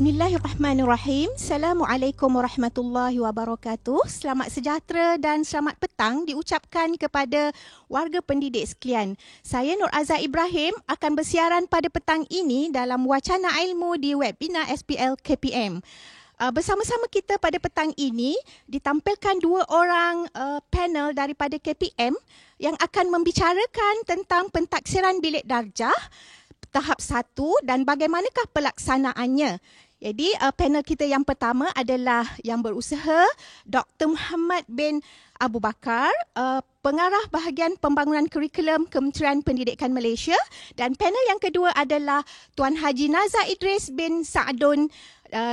Bismillahirrahmanirrahim. Assalamualaikum warahmatullahi wabarakatuh. Selamat sejahtera dan selamat petang diucapkan kepada warga pendidik sekalian. Saya Nur Azhar Ibrahim akan bersiaran pada petang ini dalam Wacana Ilmu di webinar SPL KPM. Bersama-sama kita pada petang ini ditampilkan dua orang panel daripada KPM yang akan membicarakan tentang pentaksiran bilik darjah tahap 1 dan bagaimanakah pelaksanaannya. Jadi panel kita yang pertama adalah yang berusaha Dr. Muhammad bin Abu Bakar, pengarah bahagian pembangunan kurikulum Kementerian Pendidikan Malaysia, dan panel yang kedua adalah Tuan Haji Nazar Idris bin Saadun,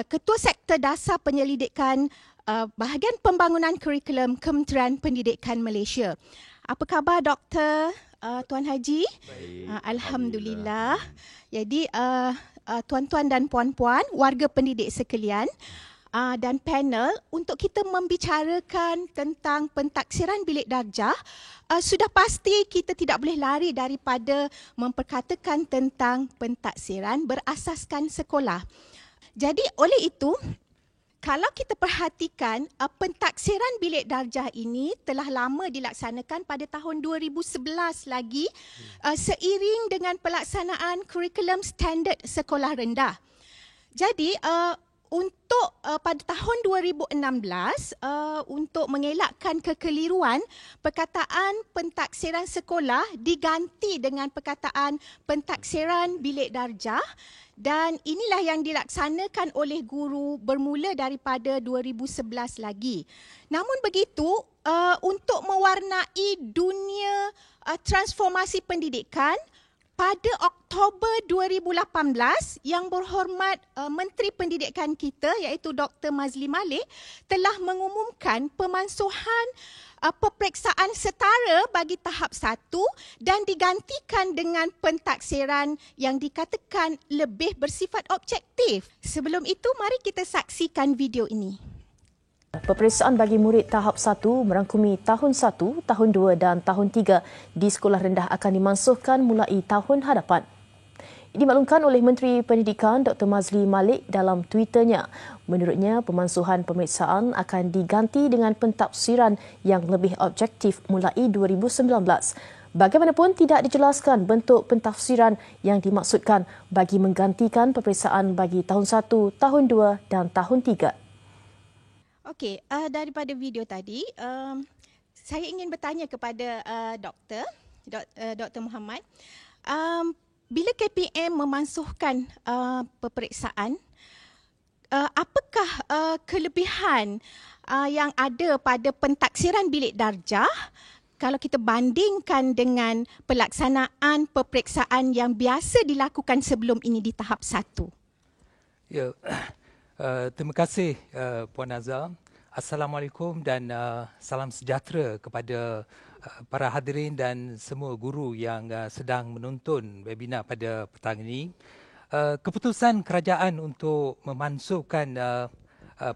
Ketua Sektor Dasar Penyelidikan bahagian pembangunan kurikulum Kementerian Pendidikan Malaysia. Apa khabar Doktor? Tuan Haji? Alhamdulillah. Jadi tuan-tuan dan puan-puan, warga pendidik sekalian dan panel, untuk kita membicarakan tentang pentaksiran bilik darjah, sudah pasti kita tidak boleh lari daripada memperkatakan tentang pentaksiran berasaskan sekolah. Jadi oleh itu, kalau kita perhatikan, pentaksiran bilik darjah ini telah lama dilaksanakan pada tahun 2011 lagi, seiring dengan pelaksanaan kurikulum standard sekolah rendah. Jadi untuk pada tahun 2016, untuk mengelakkan kekeliruan, perkataan pentaksiran sekolah diganti dengan perkataan pentaksiran bilik darjah. Dan inilah yang dilaksanakan oleh guru bermula daripada 2011 lagi. Namun begitu, untuk mewarnai dunia transformasi pendidikan, pada Oktober 2018, Yang Berhormat Menteri Pendidikan kita iaitu Dr. Mazli Malik telah mengumumkan pemansuhan peperiksaan setara bagi tahap 1 dan digantikan dengan pentaksiran yang dikatakan lebih bersifat objektif. Sebelum itu, mari kita saksikan video ini. Peperiksaan bagi murid tahap 1 merangkumi tahun 1, tahun 2 dan tahun 3 di sekolah rendah akan dimansuhkan mulai tahun hadapan. Dimaklumkan oleh Menteri Pendidikan Dr. Mazli Malik dalam Twitternya. Menurutnya, pemansuhan pemeriksaan akan diganti dengan pentafsiran yang lebih objektif mulai 2019. Bagaimanapun tidak dijelaskan bentuk pentafsiran yang dimaksudkan bagi menggantikan peperiksaan bagi tahun 1, tahun 2 dan tahun 3. Okey, daripada video tadi, saya ingin bertanya kepada Dr. Muhammad. Bila KPM memansuhkan peperiksaan, apakah kelebihan yang ada pada pentaksiran bilik darjah kalau kita bandingkan dengan pelaksanaan peperiksaan yang biasa dilakukan sebelum ini di tahap 1? Ya, terima kasih Puan Azhar. Assalamualaikum dan salam sejahtera kepada para hadirin dan semua guru yang sedang menonton webinar pada petang ini. Keputusan kerajaan untuk memansuhkan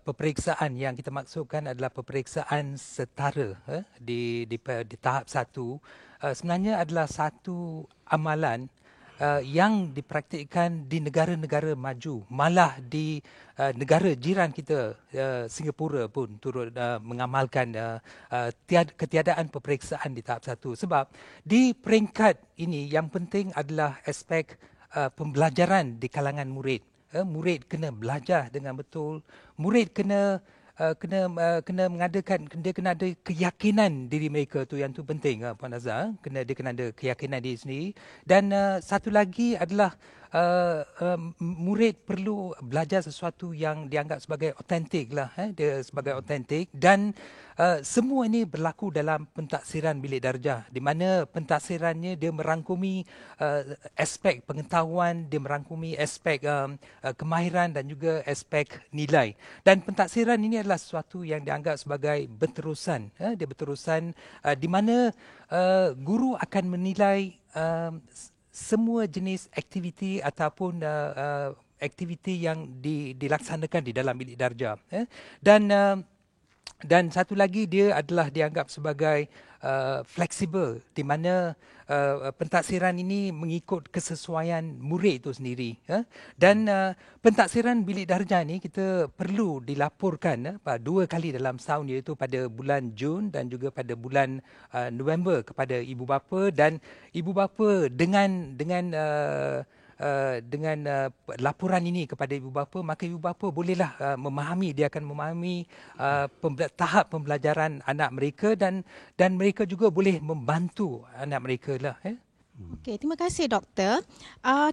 peperiksaan yang kita maksudkan adalah peperiksaan setara di tahap 1 sebenarnya adalah satu amalan yang dipraktikkan di negara-negara maju, malah di negara jiran kita Singapura pun turut mengamalkan ketiadaan peperiksaan di tahap 1. Sebab di peringkat ini yang penting adalah aspek pembelajaran di kalangan murid. Murid kena belajar dengan betul, murid kena mengadakan, dia kena ada keyakinan diri mereka, tu yang tu penting Puan Azhar, dia kena ada keyakinan diri sendiri. Dan satu lagi adalah murid perlu belajar sesuatu yang dianggap sebagai otentik lah, dia sebagai otentik. Dan semua ini berlaku dalam pentaksiran bilik darjah, di mana pentaksirannya dia merangkumi aspek pengetahuan, dia merangkumi aspek kemahiran dan juga aspek nilai. Dan pentaksiran ini adalah sesuatu yang dianggap sebagai berterusan, dia berterusan di mana guru akan menilai semua jenis aktiviti ataupun aktiviti yang dilaksanakan di dalam bilik darjah. Dan Dan satu lagi, dia adalah dianggap sebagai fleksibel, di mana pentaksiran ini mengikut kesesuaian murid itu sendiri. Dan pentaksiran bilik darjah ni kita perlu dilaporkan 2 kali dalam setahun, iaitu pada bulan Jun dan juga pada bulan November kepada ibu bapa, dan ibu bapa dengan laporan ini kepada ibu bapa, maka ibu bapa bolehlah dia akan memahami tahap pembelajaran anak mereka, dan mereka juga boleh membantu anak mereka lah. Okey, terima kasih doktor.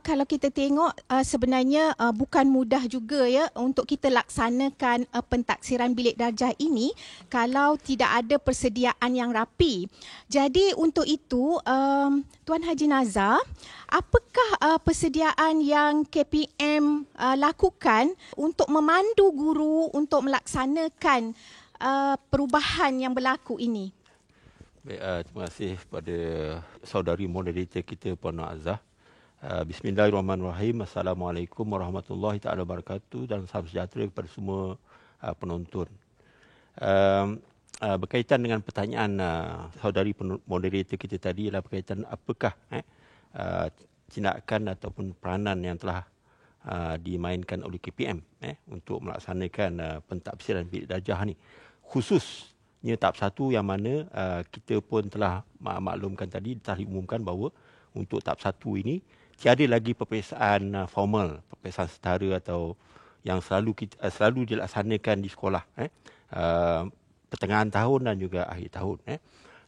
Kalau kita tengok sebenarnya bukan mudah juga ya untuk kita laksanakan pentaksiran bilik darjah ini kalau tidak ada persediaan yang rapi. Jadi untuk itu Tuan Haji Nazar, apakah persediaan yang KPM lakukan untuk memandu guru untuk melaksanakan perubahan yang berlaku ini? Baik, terima kasih kepada saudari moderator kita Puan Nur Azah. Bismillahirrahmanirrahim. Assalamualaikum warahmatullahi taala wabarakatuh dan salam sejahtera kepada semua penonton. Berkaitan dengan pertanyaan saudari moderator kita tadi ialah berkaitan apakah tindakan ataupun peranan yang telah dimainkan oleh KPM untuk melaksanakan pentadbiran bilik darjah ni, khususnya tahap 1 yang mana kita pun telah maklumkan tadi, telah diumumkan bahawa untuk tahap 1 ini tiada lagi peperiksaan formal, peperiksaan setara atau yang selalu dilaksanakan di sekolah pertengahan tahun dan juga akhir tahun.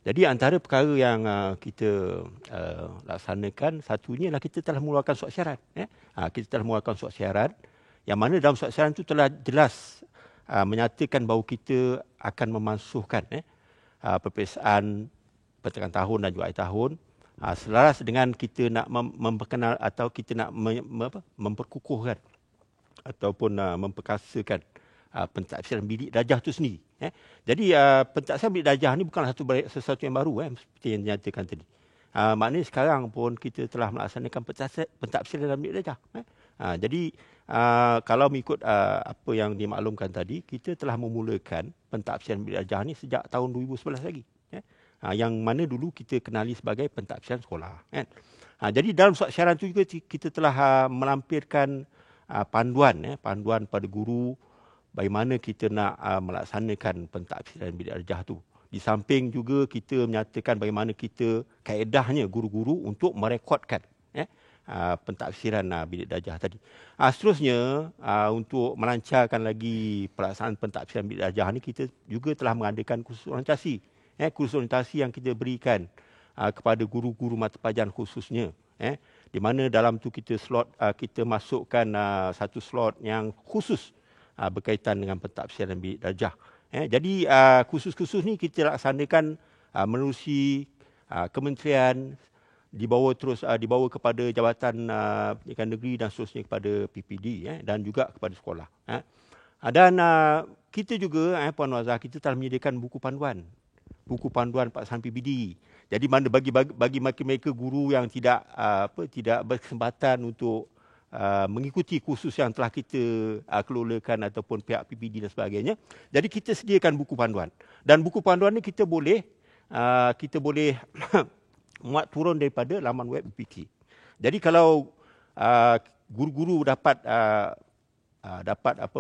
Jadi antara perkara yang kita laksanakan, satunya ialah kita telah mengeluarkan surat syarat. Kita telah mengeluarkan surat syarat yang mana dalam surat syarat itu telah jelas menyatakan bahawa kita akan memansuhkan peperiksaan pertengahan tahun dan juga akhir tahun selaras dengan kita nak memperkenal atau kita nak memperkukuhkan ataupun memperkasakan pentadbiran bilik darjah itu sendiri. Jadi pentadbiran bilik darjah ini bukanlah sesuatu yang baru seperti yang dinyatakan tadi. Maknanya sekarang pun kita telah melaksanakan pentadbiran dalam bilik darjah. Jadi kalau mengikut apa yang dimaklumkan tadi, kita telah memulakan pentadbiran bilik darjah ini sejak tahun 2011 lagi. Yang mana dulu kita kenali sebagai pentadbiran sekolah. Jadi dalam surat syarat itu juga kita telah melampirkan panduan pada guru bagaimana kita nak melaksanakan pentadbiran bilik darjah itu. Di samping juga kita menyatakan bagaimana kita kaedahnya guru-guru untuk merekodkan pentadbiran bilik darjah tadi. Seterusnya untuk melancarkan lagi pelaksanaan pentadbiran bilik darjah ini, kita juga telah mengadakan kursus orientasi. Kursus orientasi yang kita berikan kepada guru-guru mata pelajaran khususnya. Di mana dalam tu kita masukkan satu slot yang khusus berkaitan dengan pentadbiran bilik darjah. Jadi kursus-kursus ni kita laksanakan menerusi kementerian, dibawa kepada Jabatan Pendidikan Negeri dan seterusnya kepada PPD dan juga kepada sekolah. Dan kita juga Puan Nur Azah, kita telah menyediakan buku panduan pelaksanaan PPD. Jadi mana bagi mereka guru yang tidak berkesempatan untuk mengikuti kursus yang telah kita kelolakan ataupun pihak PPD dan sebagainya. Jadi kita sediakan buku panduan. Dan buku panduan ni kita boleh muat turun daripada laman web UPK. Jadi kalau guru-guru dapat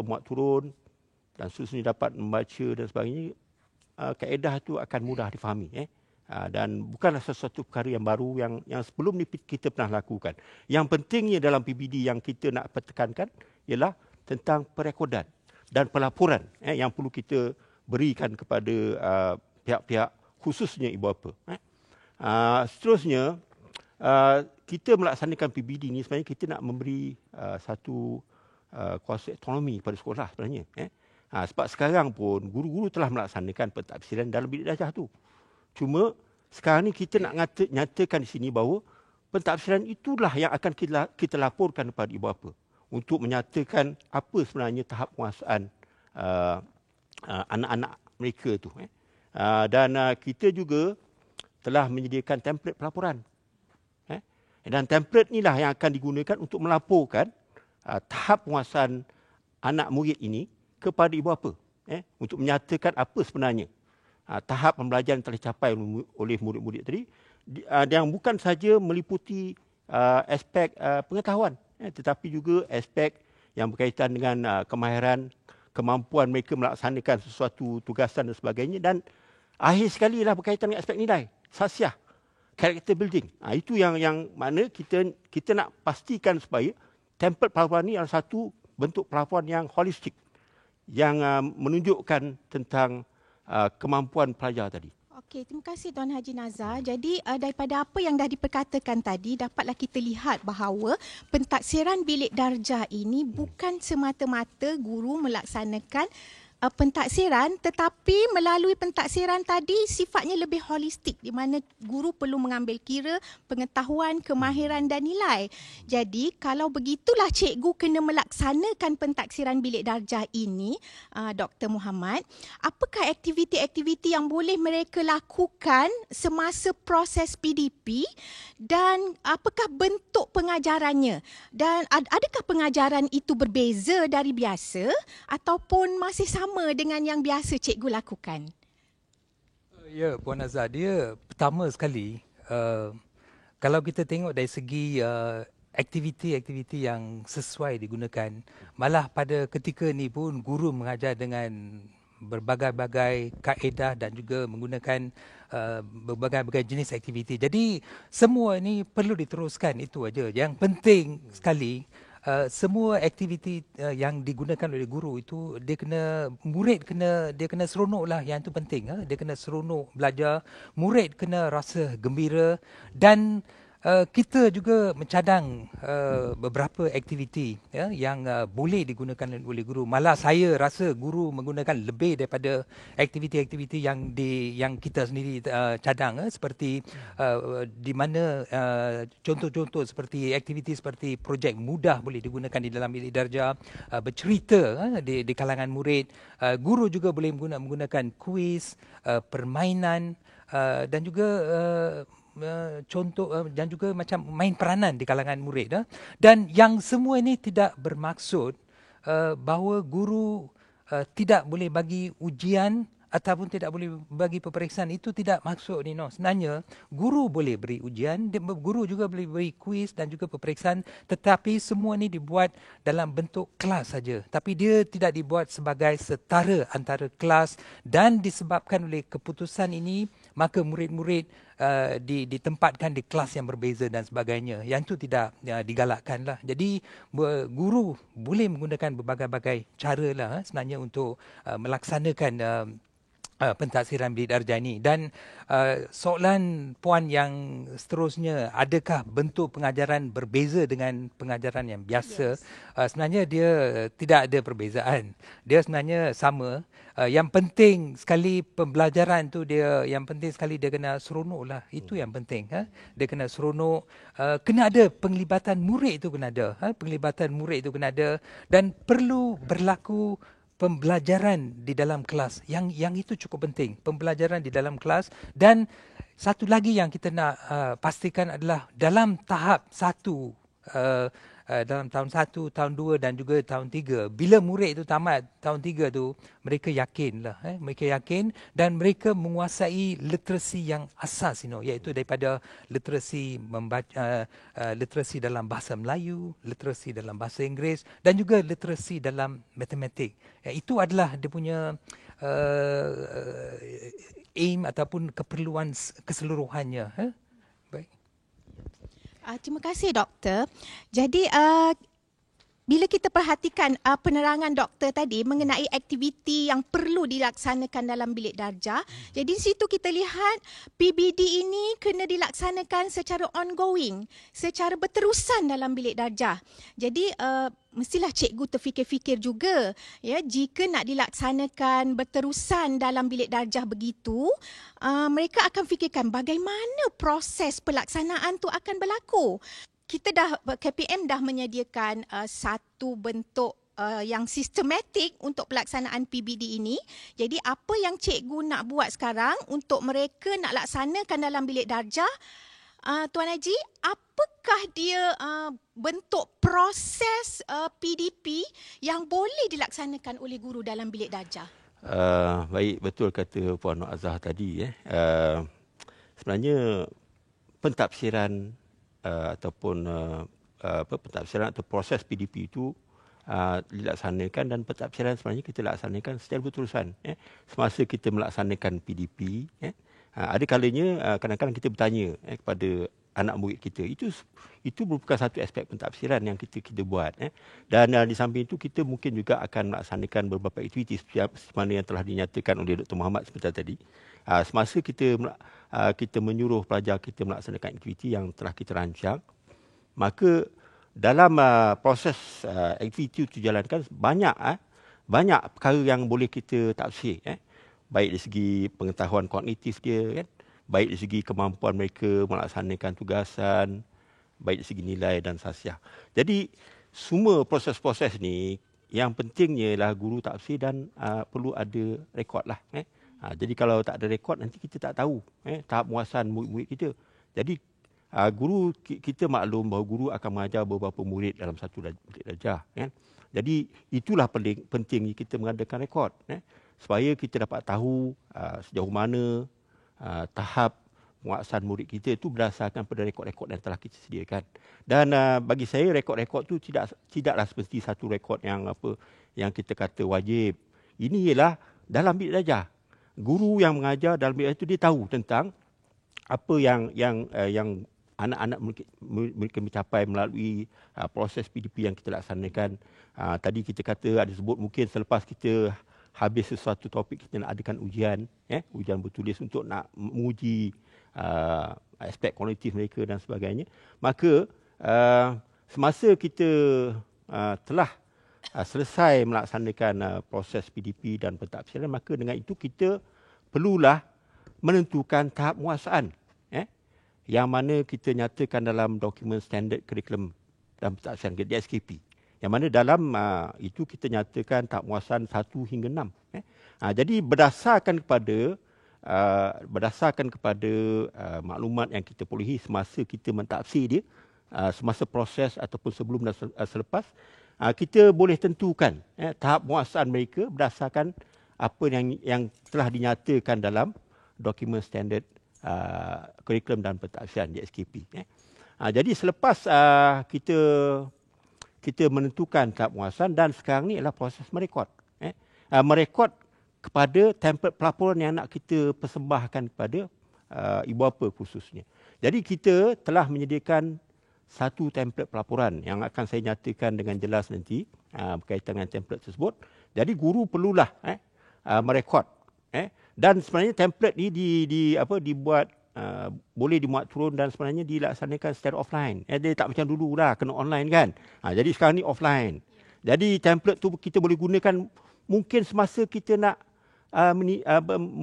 muat turun dan seterusnya dapat membaca dan sebagainya, kaedah itu akan mudah difahami. Dan bukanlah sesuatu perkara yang baru yang sebelum ni kita pernah lakukan. Yang pentingnya dalam PBD yang kita nak tekankan ialah tentang perekodan dan pelaporan yang perlu kita berikan kepada pihak-pihak khususnya ibu bapa. Seterusnya kita melaksanakan PBD ni sebenarnya kita nak memberi satu kuasa autonomi pada sekolah sebenarnya. Sebab sekarang pun guru-guru telah melaksanakan pentadbiran dalam bilik darjah tu. Cuma sekarang ni kita nak nyatakan di sini bahawa pentadbiran itulah yang akan kita laporkan kepada ibu bapa untuk menyatakan apa sebenarnya tahap penguasaan anak-anak mereka tu. Dan kita juga telah menyediakan template pelaporan. Dan template inilah yang akan digunakan untuk melaporkan tahap penguasaan anak murid ini kepada ibu bapa. untuk menyatakan apa sebenarnya tahap pembelajaran yang telah dicapai oleh murid-murid tadi, yang bukan saja meliputi aspek pengetahuan, tetapi juga aspek yang berkaitan dengan kemahiran, kemampuan mereka melaksanakan sesuatu tugasan dan sebagainya, dan akhir sekali ialah berkaitan dengan aspek nilai, sasiah, character building. Itu yang mana kita nak pastikan supaya template pelafalan ini adalah satu bentuk pelafalan yang holistik, yang menunjukkan tentang kemampuan pelajar tadi. Okey, terima kasih Tuan Haji Nazar. Jadi daripada apa yang dah diperkatakan tadi, dapatlah kita lihat bahawa pentaksiran bilik darjah ini bukan semata-mata guru melaksanakan pentaksiran, tetapi melalui pentaksiran tadi sifatnya lebih holistik, di mana guru perlu mengambil kira pengetahuan, kemahiran dan nilai. Jadi kalau begitulah cikgu kena melaksanakan pentaksiran bilik darjah ini, Dr. Muhammad, apakah aktiviti-aktiviti yang boleh mereka lakukan semasa proses PDP dan apakah bentuk pengajarannya? Dan adakah pengajaran itu berbeza dari biasa ataupun masih sama dengan yang biasa cikgu lakukan? Ya, Puan Azhar, dia pertama sekali, kalau kita tengok dari segi aktiviti-aktiviti yang sesuai digunakan, malah pada ketika ni pun guru mengajar dengan berbagai-bagai kaedah dan juga menggunakan berbagai-bagai jenis aktiviti. Jadi semua ini perlu diteruskan, itu aja. Yang penting sekali, semua aktiviti yang digunakan oleh guru itu murid kena seronoklah, yang itu penting. Dia kena seronok belajar, murid kena rasa gembira, dan kita juga mencadang beberapa aktiviti yang boleh digunakan oleh guru. Malah saya rasa guru menggunakan lebih daripada aktiviti-aktiviti yang kita sendiri cadang, seperti di mana contoh-contoh seperti aktiviti seperti projek mudah boleh digunakan di dalam bilik darjah, bercerita di kalangan murid. Guru juga boleh menggunakan kuis, permainan, dan juga contoh dan juga macam main peranan di kalangan murid. Dan yang semua ini tidak bermaksud bahawa guru tidak boleh bagi ujian ataupun tidak boleh bagi peperiksaan. Itu tidak maksud ni. Sebenarnya guru boleh beri ujian, guru juga boleh beri kuis dan juga peperiksaan, tetapi semua ni dibuat dalam bentuk kelas saja. Tapi dia tidak dibuat sebagai setara antara kelas, dan disebabkan oleh keputusan ini maka murid-murid ditempatkan di kelas yang berbeza dan sebagainya. Yang itu tidak digalakkanlah. Jadi guru boleh menggunakan berbagai-bagai cara lah sebenarnya untuk melaksanakan pentaksiran bilik darjah ini. Dan soalan puan yang seterusnya, adakah bentuk pengajaran berbeza dengan pengajaran yang biasa? Yes. Sebenarnya dia tidak ada perbezaan. Dia sebenarnya sama. Yang penting sekali pembelajaran tu dia kena seronok lah. Itu yang penting. Dia kena seronok. Kena ada penglibatan murid itu kena ada. Penglibatan murid itu kena ada. Dan perlu berlaku pembelajaran di dalam kelas. Yang itu cukup penting. Pembelajaran di dalam kelas. Dan satu lagi yang kita nak pastikan adalah dalam tahap 1, dalam tahun 1, tahun 2 dan juga tahun 3. Bila murid itu tamat tahun 3 tu, mereka yakinlah. Mereka yakin dan mereka menguasai literasi yang asas, iaitu daripada literasi membaca, literasi dalam bahasa Melayu, literasi dalam bahasa Inggeris dan juga literasi dalam matematik. Itu adalah dia punya aim ataupun keperluan keseluruhannya. Terima kasih doktor. Jadi bila kita perhatikan penerangan doktor tadi mengenai aktiviti yang perlu dilaksanakan dalam bilik darjah, jadi di situ kita lihat PBD ini kena dilaksanakan secara ongoing, secara berterusan dalam bilik darjah. Jadi mestilah cikgu terfikir-fikir juga, ya, jika nak dilaksanakan berterusan dalam bilik darjah begitu, mereka akan fikirkan bagaimana proses pelaksanaan tu akan berlaku. KPM dah menyediakan satu bentuk yang sistematik untuk pelaksanaan PBD ini. Jadi apa yang cikgu nak buat sekarang untuk mereka nak laksanakan dalam bilik darjah, Tuan Haji, apakah dia bentuk proses PDP yang boleh dilaksanakan oleh guru dalam bilik darjah? Baik, betul kata Puan Nur Azhar tadi. Sebenarnya pentafsiran ataupun pentafsiran atau proses PDP itu dilaksanakan, dan pentafsiran sebenarnya kita laksanakan secara berterusan. Semasa kita melaksanakan PDP, ada kalanya kadang-kadang kita bertanya kepada anak murid kita. Itu merupakan satu aspek pentafsiran yang kita buat. Dan di samping itu kita mungkin juga akan melaksanakan beberapa aktiviti seperti mana yang telah dinyatakan oleh Dr. Muhammad sebentar tadi. Semasa kita menyuruh pelajar kita melaksanakan aktiviti yang telah kita rancang, maka dalam proses aktiviti itu dijalankan, banyak perkara yang boleh kita tafsir. Baik dari segi pengetahuan kognitif dia, kan? Baik dari segi kemampuan mereka melaksanakan tugasan, baik dari segi nilai dan sasiah. Jadi semua proses-proses ni yang pentingnya ialah guru tafsir dan perlu ada rekod lah. Jadi kalau tak ada rekod, nanti kita tak tahu tahap muasan murid-murid kita. Jadi guru kita maklum bahawa guru akan mengajar beberapa murid dalam satu bilik darjah. Jadi itulah pentingnya kita mengadakan rekod. Supaya kita dapat tahu sejauh mana tahap penguasaan murid kita itu berdasarkan pada rekod-rekod yang telah kita sediakan. Dan bagi saya rekod-rekod itu tidaklah seperti satu rekod yang kita kata wajib. Ini ialah dalam bilik darjah. Guru yang mengajar dalam bilik darjah itu dia tahu tentang apa yang anak-anak mereka mencapai melalui proses PDP yang kita laksanakan. Tadi kita kata ada sebut mungkin selepas kita habis sesuatu topik, kita nak adakan ujian bertulis untuk nak menguji aspek kognitif mereka dan sebagainya. Maka semasa kita telah selesai melaksanakan proses PDP dan pentafsiran, maka dengan itu kita perlulah menentukan tahap penguasaan yang mana kita nyatakan dalam dokumen standard kurikulum dan pentafsiran DSKP. Yang mana dalam itu kita nyatakan tahap penguasaan 1 hingga 6. Jadi berdasarkan kepada maklumat yang kita perolehi semasa kita mentafsir dia, semasa proses ataupun sebelum dan selepas, kita boleh tentukan tahap penguasaan mereka berdasarkan apa yang telah dinyatakan dalam dokumen standard kurikulum dan pentafsiran DSKP. Jadi selepas kita menentukan tahap penguasaan, dan sekarang ni adalah proses merekod. Merekod kepada template pelaporan yang nak kita persembahkan kepada ibu bapa khususnya. Jadi kita telah menyediakan satu template pelaporan yang akan saya nyatakan dengan jelas nanti berkaitan dengan template tersebut. Jadi guru perlulah merekod. Dan sebenarnya template ni dibuat boleh dimuat turun dan sebenarnya dilaksanakan secara offline. Dia tak macam dulu dah kena online kan. Jadi sekarang ni offline. Jadi template tu kita boleh gunakan mungkin semasa kita nak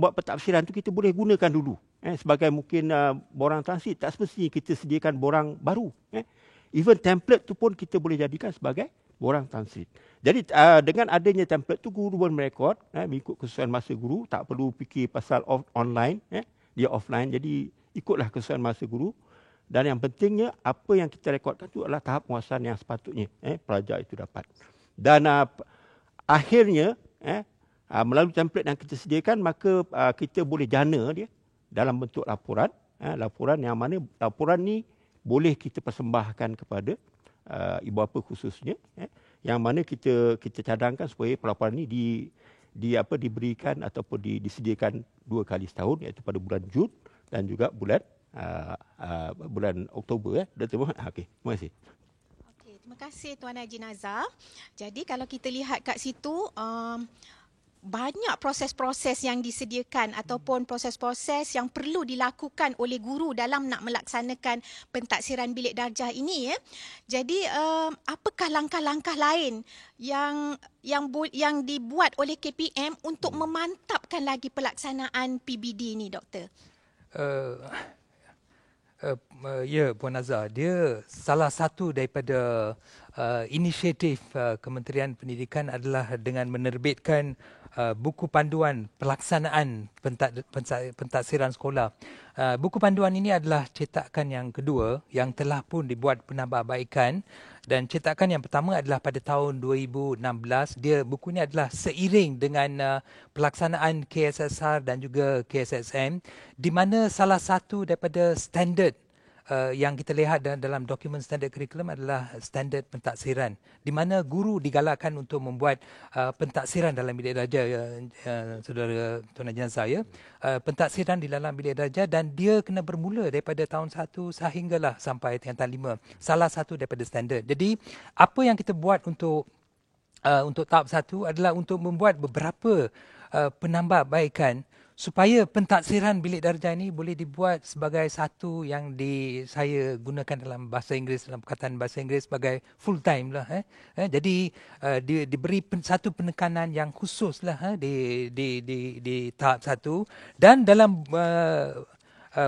buat pentafsiran tu, kita boleh gunakan dulu. Sebagai mungkin borang transit, tak semestinya kita sediakan borang baru. Even template tu pun kita boleh jadikan sebagai borang transit. Jadi dengan adanya template tu, guru boleh merekod mengikut kesesuaian masa guru, tak perlu fikir pasal online. Dia offline, jadi ikutlah kesesuaian masa guru. Dan yang pentingnya, apa yang kita rekodkan itu adalah tahap penguasaan yang sepatutnya pelajar itu dapat. Dan akhirnya, melalui template yang kita sediakan, maka kita boleh jana dia dalam bentuk laporan. Laporan yang mana laporan ni boleh kita persembahkan kepada ibu bapa khususnya. Yang mana kita cadangkan supaya pelaporan ni diberikan ataupun disediakan 2 kali setahun, iaitu pada bulan Jun dan juga bulan Oktober. Okey, terima kasih. Okey, terima kasih Tuan Haji Nazar. Jadi kalau kita lihat kat situ, banyak proses-proses yang disediakan ataupun proses-proses yang perlu dilakukan oleh guru dalam nak melaksanakan pentadsiran bilik darjah ini. Jadi apakah langkah-langkah lain yang dibuat oleh KPM untuk memantapkan lagi pelaksanaan PBD ini, Doktor? Ya, Puan Nazar, dia salah satu daripada inisiatif Kementerian Pendidikan adalah dengan menerbitkan buku panduan pelaksanaan pentaksiran sekolah. Buku panduan ini adalah cetakan yang kedua yang telah pun dibuat penambahbaikan, dan cetakan yang pertama adalah pada tahun 2016. Buku ini adalah seiring dengan pelaksanaan KSSR dan juga KSSM, di mana salah satu daripada standard yang kita lihat dalam dokumen standard kurikulum adalah standard pentaksiran, di mana guru digalakkan untuk membuat pentaksiran dalam bilik darjah, saudara Tuan Haji Nazar, ya. Pentaksiran di dalam bilik darjah, dan dia kena bermula daripada tahun 1 sehinggalah sampai tingkatan 5. Salah satu daripada standard. Jadi apa yang kita buat untuk tahap 1 adalah untuk membuat beberapa penambahbaikan supaya pentaksiran bilik darjah ini boleh dibuat sebagai satu yang saya gunakan dalam bahasa Inggeris, dalam perkataan bahasa Inggeris sebagai full time lah. Jadi diberi satu penekanan yang khusus lah di tahap 1, dan dalam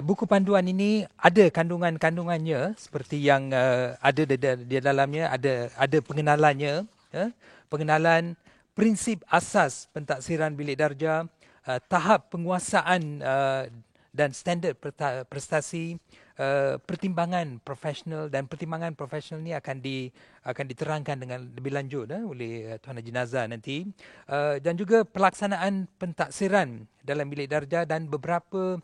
buku panduan ini ada kandungannya seperti yang ada di dalamnya, ada pengenalannya, pengenalan prinsip asas pentaksiran bilik darjah, tahap penguasaan dan standard prestasi, pertimbangan profesional, dan pertimbangan profesional ini akan diterangkan dengan lebih lanjut oleh Tuan Haji Nazar nanti, dan juga pelaksanaan pentaksiran dalam bilik darjah, dan beberapa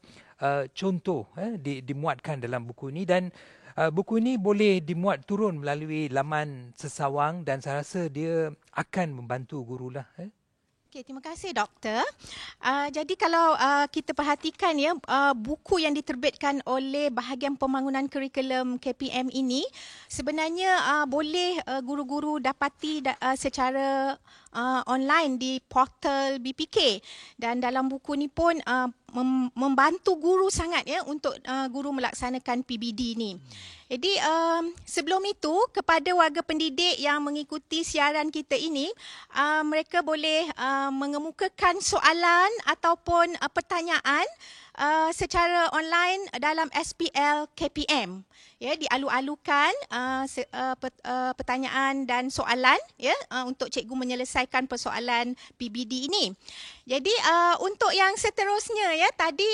contoh dimuatkan dalam buku ini. Dan buku ini boleh dimuat turun melalui laman sesawang, dan saya rasa dia akan membantu gurulah. Okey, terima kasih doktor. Jadi kalau kita perhatikan ya, buku yang diterbitkan oleh bahagian pembangunan kurikulum KPM ini sebenarnya boleh guru-guru dapati secara online di portal BPK, dan dalam buku ni pun membantu guru sangat ya untuk guru melaksanakan PBD ni. Jadi sebelum itu, kepada warga pendidik yang mengikuti siaran kita ini, mereka boleh mengemukakan soalan ataupun pertanyaan secara online dalam SPL KPM. Ya, dialu-alukan pertanyaan dan soalan ya untuk cikgu menyelesaikan persoalan PBD ini. Jadi untuk yang seterusnya ya, tadi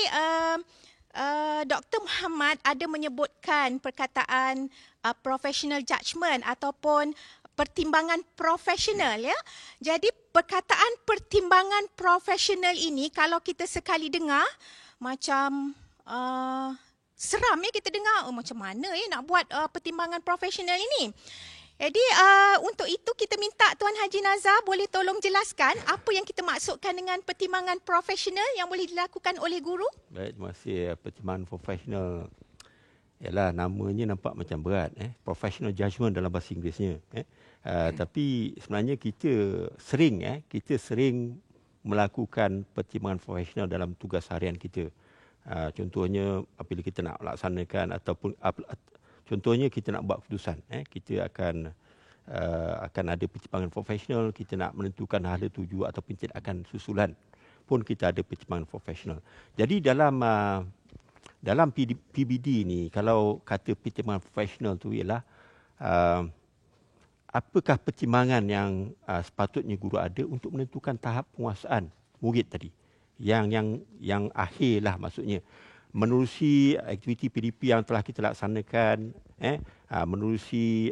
Dr. Muhammad ada menyebutkan perkataan professional judgement ataupun pertimbangan profesional ya. Jadi perkataan pertimbangan profesional ini kalau kita sekali dengar macam seram ya kita dengar, macam mana ya nak buat pertimbangan profesional ini. Jadi untuk itu kita minta Tuan Haji Nazar boleh tolong jelaskan apa yang kita maksudkan dengan pertimbangan profesional yang boleh dilakukan oleh guru. Baik, terima kasih. Pertimbangan profesional ialah namanya nampak macam berat, professional judgement dalam bahasa Inggerisnya. Tapi sebenarnya kita sering melakukan pertimbangan profesional dalam tugas harian kita. Contohnya apabila kita nak laksanakan ataupun contohnya kita nak buat keputusan, kita akan ada pertimbangan profesional, kita nak menentukan hala tuju ataupun tindakan susulan pun kita ada pertimbangan profesional. Jadi dalam PBD ni, kalau kata pertimbangan profesional tu ialah apakah pertimbangan yang sepatutnya guru ada untuk menentukan tahap penguasaan murid tadi. Yang akhir lah maksudnya, menerusi aktiviti PDP yang telah kita laksanakan, menerusi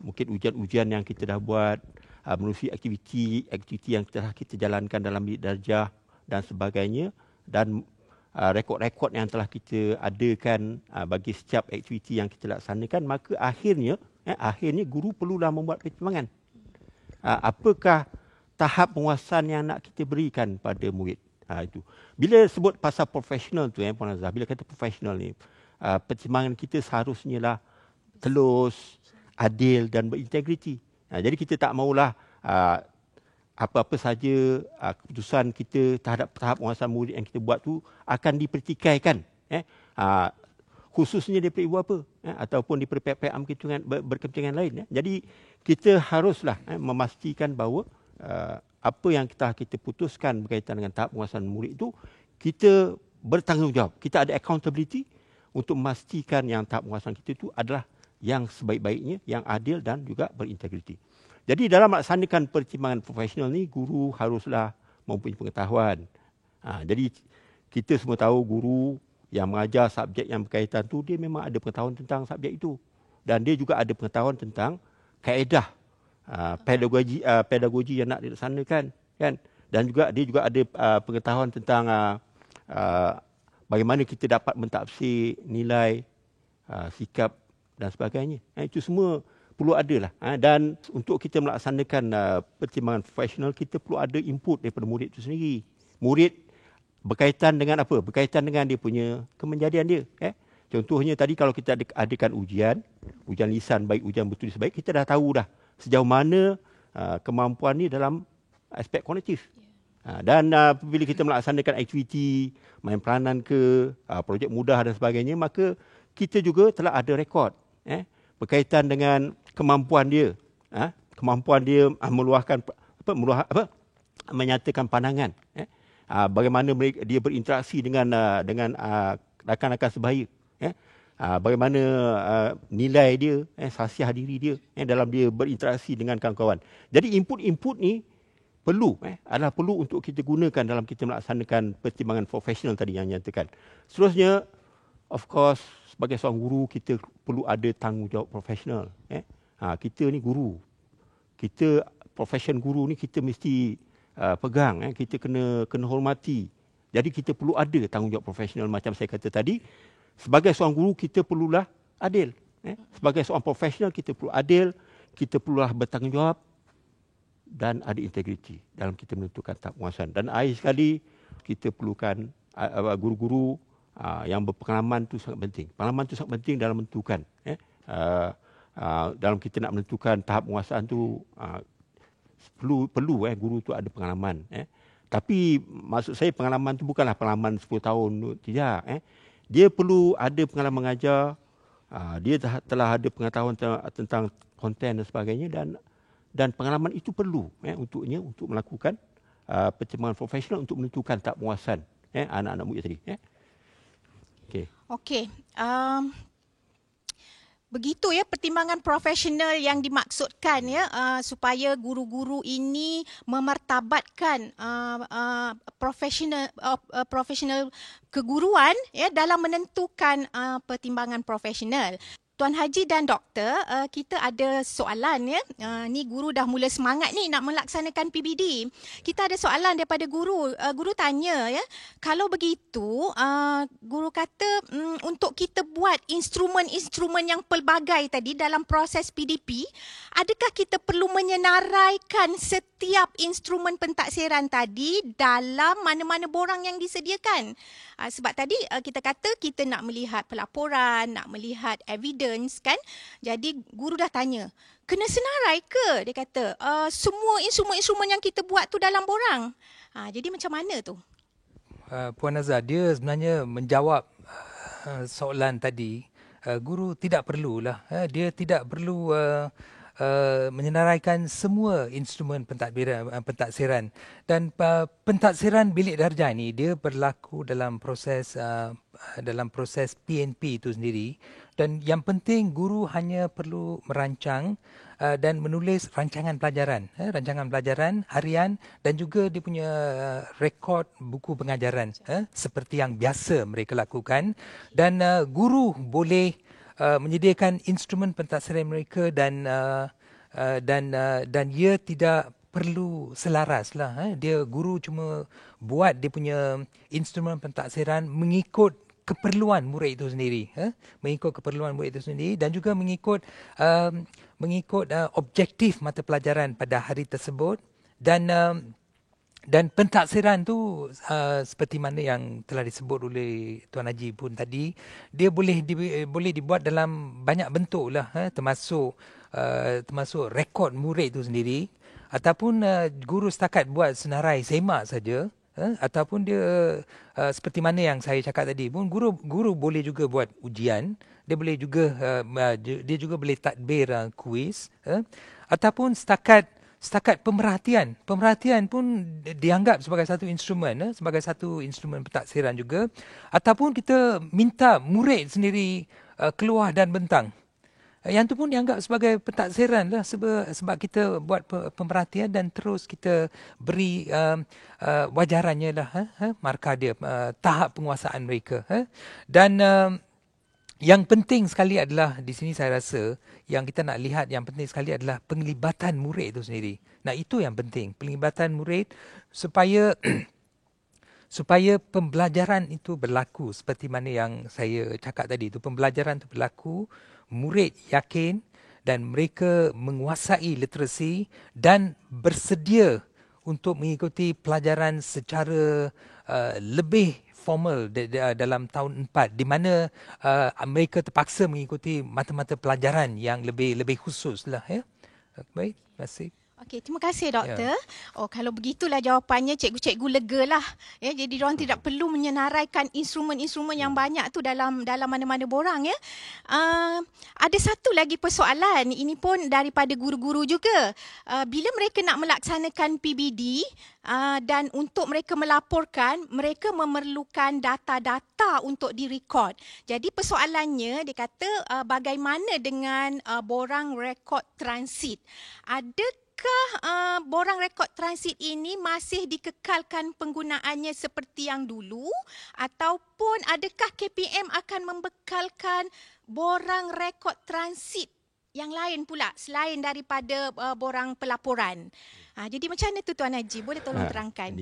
mungkin ujian-ujian yang kita dah buat, menerusi aktiviti yang telah kita jalankan dalam bilik darjah dan sebagainya, dan rekod-rekod yang telah kita adakan bagi setiap aktiviti yang kita laksanakan, maka akhirnya guru perlulah membuat pertimbangan. Apakah tahap penguasaan yang nak kita berikan pada murid? Itu. Bila sebut pasal profesional tu, Puan Azhar, bila kata profesional ni, pertimbangan kita seharusnya lah telus, adil dan berintegriti. Jadi kita tak maulah apa-apa saja keputusan kita terhadap tahap penguasaan murid yang kita buat tu akan dipertikaikan. Khususnya daripada ibu bapa ataupun daripada pihak-pihak berkepentingan lain. Jadi kita haruslah memastikan bahawa apa yang kita putuskan berkaitan dengan tahap penguasaan murid itu, kita bertanggungjawab. Kita ada accountability untuk memastikan yang tahap penguasaan kita itu adalah yang sebaik-baiknya, yang adil dan juga berintegriti. Jadi dalam melaksanakan pertimbangan profesional ni, guru haruslah mempunyai pengetahuan. Jadi kita semua tahu guru yang mengajar subjek yang berkaitan tu, dia memang ada pengetahuan tentang subjek itu. Dan dia juga ada pengetahuan tentang kaedah pedagogi yang nak dilaksanakan, kan? Dan juga dia juga ada pengetahuan tentang bagaimana kita dapat mentafsir nilai, sikap dan sebagainya. Itu semua perlu ada lah. Dan untuk kita melaksanakan pertimbangan profesional, kita perlu ada input daripada murid itu sendiri. Murid berkaitan dengan apa? Berkaitan dengan dia punya kemenjadian dia. Contohnya tadi kalau kita adakan ujian lisan baik, ujian bertulis baik, kita dah tahu dah sejauh mana kemampuan ni dalam aspek kognitif. Dan apabila kita melaksanakan aktiviti, main peranan ke, projek mudah dan sebagainya, maka kita juga telah ada rekod berkaitan dengan kemampuan dia, meluahkan menyatakan pandangan, bagaimana dia berinteraksi dengan rakan-rakan sebaya, bagaimana nilai dia, sasiah diri dia dalam dia berinteraksi dengan kawan-kawan. Jadi input-input ni adalah perlu untuk kita gunakan dalam kita melaksanakan pertimbangan profesional tadi yang nyatakan. Seterusnya, of course, sebagai seorang guru, kita perlu ada tanggungjawab profesional. Kita ni guru. Kita, profession guru ni kita mesti pegang. Kita kena hormati. Jadi kita perlu ada tanggungjawab profesional macam saya kata tadi. Sebagai seorang guru, kita perlulah adil. Sebagai seorang profesional, kita perlu adil. Kita perlulah bertanggungjawab dan ada integriti dalam kita menentukan tahap penguasaan. Dan akhir sekali, kita perlukan guru-guru yang berpengalaman tu sangat penting. Pengalaman tu sangat penting dalam menentukan. Dalam kita nak menentukan tahap penguasaan tu, perlu guru tu ada pengalaman. Tapi maksud saya pengalaman tu bukanlah pengalaman 10 tahun. Tidak. Dia perlu ada pengalaman mengajar. Dia telah ada pengetahuan tentang konten dan sebagainya. Dan pengalaman itu perlu untuk melakukan pertimbangan profesional untuk menentukan tahap penguasaan anak-anak murid tadi. Okey. Begitu pertimbangan profesional yang dimaksudkan supaya guru-guru ini memartabatkan profesional keguruan dalam menentukan pertimbangan profesional. Tuan Haji dan Doktor, kita ada soalan ni guru dah mula semangat ni nak melaksanakan PBD. Kita ada soalan daripada guru. Guru tanya kalau begitu guru kata untuk kita buat instrumen-instrumen yang pelbagai tadi dalam proses PDP, adakah kita perlu menyenaraikan setiap instrumen pentaksiran tadi dalam mana-mana borang yang disediakan? Sebab tadi kita kata kita nak melihat pelaporan, nak melihat evidence kan. Jadi guru dah tanya, kena senarai ke? Dia kata, semua instrumen-instrumen yang kita buat tu dalam borang. Jadi macam mana tu? Puan Nazar, dia sebenarnya menjawab soalan tadi. Guru tidak perlulah. Dia tidak perlu menyenaraikan semua instrumen pentaksiran. Dan pentaksiran bilik darjah ini dia berlaku dalam proses PNP itu sendiri. Dan yang penting guru hanya perlu merancang dan menulis rancangan pelajaran harian dan juga dia punya rekod buku pengajaran seperti yang biasa mereka lakukan. Dan guru boleh menyediakan instrumen pentaksiran mereka dan ia tidak perlu selaras lah. Dia guru cuma buat dia punya instrumen pentaksiran mengikut keperluan murid itu sendiri, dan juga mengikut objektif mata pelajaran pada hari tersebut. Dan pentaksiran tu seperti mana yang telah disebut oleh Tuan Haji pun tadi, dia boleh dibuat dalam banyak bentuk lah, termasuk rekod murid itu sendiri, ataupun guru setakat buat senarai semak saja, ataupun dia seperti mana yang saya cakap tadi pun, guru boleh juga buat ujian, dia juga boleh tadbir kuis, ataupun setakat pemerhatian pun dianggap sebagai satu instrumen pentaksiran juga, ataupun kita minta murid sendiri keluar dan bentang Yang tu pun dianggap sebagai pentaksiran lah, sebab kita buat pemerhatian dan terus kita beri wajarannya lah, markah dia, tahap penguasaan mereka. Dan yang penting sekali adalah di sini saya rasa yang kita nak lihat yang penting sekali adalah penglibatan murid itu sendiri. Nah, itu yang penting, penglibatan murid supaya supaya pembelajaran itu berlaku seperti mana yang saya cakap tadi itu. Pembelajaran itu berlaku, murid yakin dan mereka menguasai literasi dan bersedia untuk mengikuti pelajaran secara lebih formal dalam tahun 4 di mana mereka terpaksa mengikuti mata-mata pelajaran yang lebih khusus lah, ya. Baik, terima kasih. Okey, terima kasih doktor. Oh, kalau begitulah jawapannya, cikgu-cikgu legalah. Ya, jadi diorang tidak perlu menyenaraikan instrumen-instrumen yang banyak tu dalam mana-mana borang, ya. Ada satu lagi persoalan, ini pun daripada guru-guru juga. Bila mereka nak melaksanakan PBD dan untuk mereka melaporkan, mereka memerlukan data-data untuk direkod. Jadi persoalannya dia kata bagaimana dengan borang rekod transit? Adakah borang rekod transit ini masih dikekalkan penggunaannya seperti yang dulu ataupun adakah KPM akan membekalkan borang rekod transit yang lain pula selain daripada borang pelaporan? Jadi macam mana tu Tuan Haji? Boleh tolong terangkan?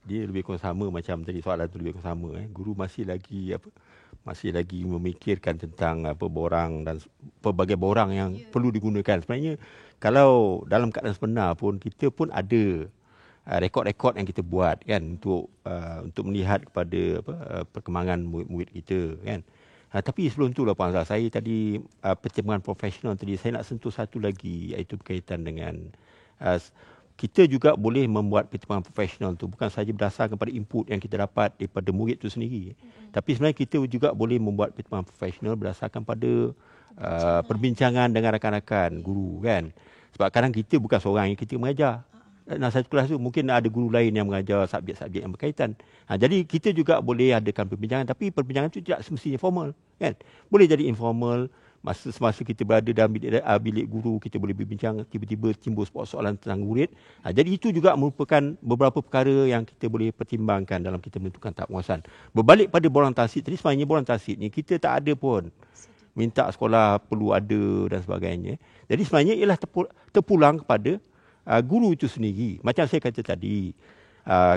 Dia lebih kurang sama macam tadi, soalan tu lebih kurang sama. Guru masih lagi memikirkan tentang borang dan pelbagai borang yang perlu digunakan. Sebenarnya kalau dalam keadaan sebenar pun kita pun ada rekod-rekod yang kita buat kan untuk melihat kepada perkembangan murid-murid kita kan. Tapi sebelum tu lah Puan Azhar, saya tadi pertimbangan profesional tadi saya nak sentuh satu lagi, iaitu berkaitan dengan kita juga boleh membuat pertimbangan profesional tu bukan sahaja berdasarkan pada input yang kita dapat daripada murid itu sendiri. Tapi sebenarnya kita juga boleh membuat pertimbangan profesional berdasarkan pada perbincangan dengan rakan-rakan guru kan. Sebab kadang kita bukan seorang yang kita mengajar. Dalam satu kelas tu mungkin ada guru lain yang mengajar subjek-subjek yang berkaitan. Jadi kita juga boleh adakan perbincangan, tapi perbincangan itu tidak semestinya formal kan. Boleh jadi informal. Semasa kita berada dalam bilik guru, kita boleh berbincang, tiba-tiba timbul soalan tentang murid. Jadi itu juga merupakan beberapa perkara yang kita boleh pertimbangkan dalam kita menentukan tahap penguasaan. Berbalik pada borang transit tadi, sebenarnya borang transit ni kita tak ada pun minta sekolah perlu ada dan sebagainya. Jadi sebenarnya ialah terpulang kepada guru itu sendiri. Macam saya kata tadi,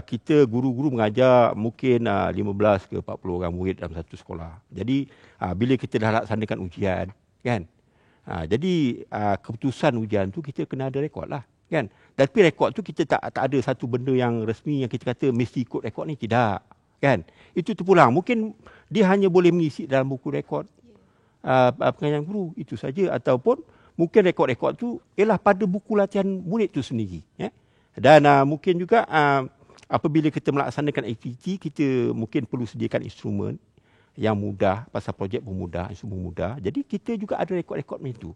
kita guru-guru mengajar mungkin 15 ke 40 orang murid dalam satu sekolah. Jadi bila kita dah laksanakan ujian kan, jadi keputusan ujian tu kita kena ada rekod lah kan. Tapi rekod tu kita tak ada satu benda yang resmi yang kita kata mesti ikut rekod ni, tidak kan. Itu terpulang. Mungkin dia hanya boleh mengisi dalam buku rekod pengajaran guru itu saja, ataupun mungkin rekod-rekod tu ialah pada buku latihan murid tu sendiri ya. Dan mungkin juga apabila kita melaksanakan aktiviti, kita mungkin perlu sediakan instrumen yang mudah, pasal projek pun mudah, instrumen mudah. Jadi kita juga ada rekod-rekod macam itu.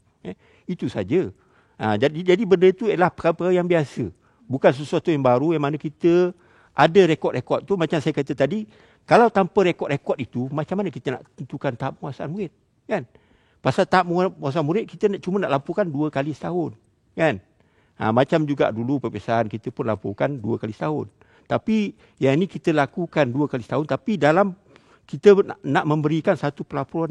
Itu saja. Jadi benda itu ialah perkara yang biasa. Bukan sesuatu yang baru yang mana kita ada rekod-rekod tu. Macam saya kata tadi, kalau tanpa rekod-rekod itu, macam mana kita nak tentukan tahap penguasaan murid? Kan? Pasal tahap penguasaan murid, kita cuma nak laporkan 2 kali setahun. Kan? Macam juga dulu peperiksaan kita pun laporkan 2 kali setahun. Tapi yang ini kita lakukan 2 kali setahun, tapi dalam kita nak memberikan satu pelaporan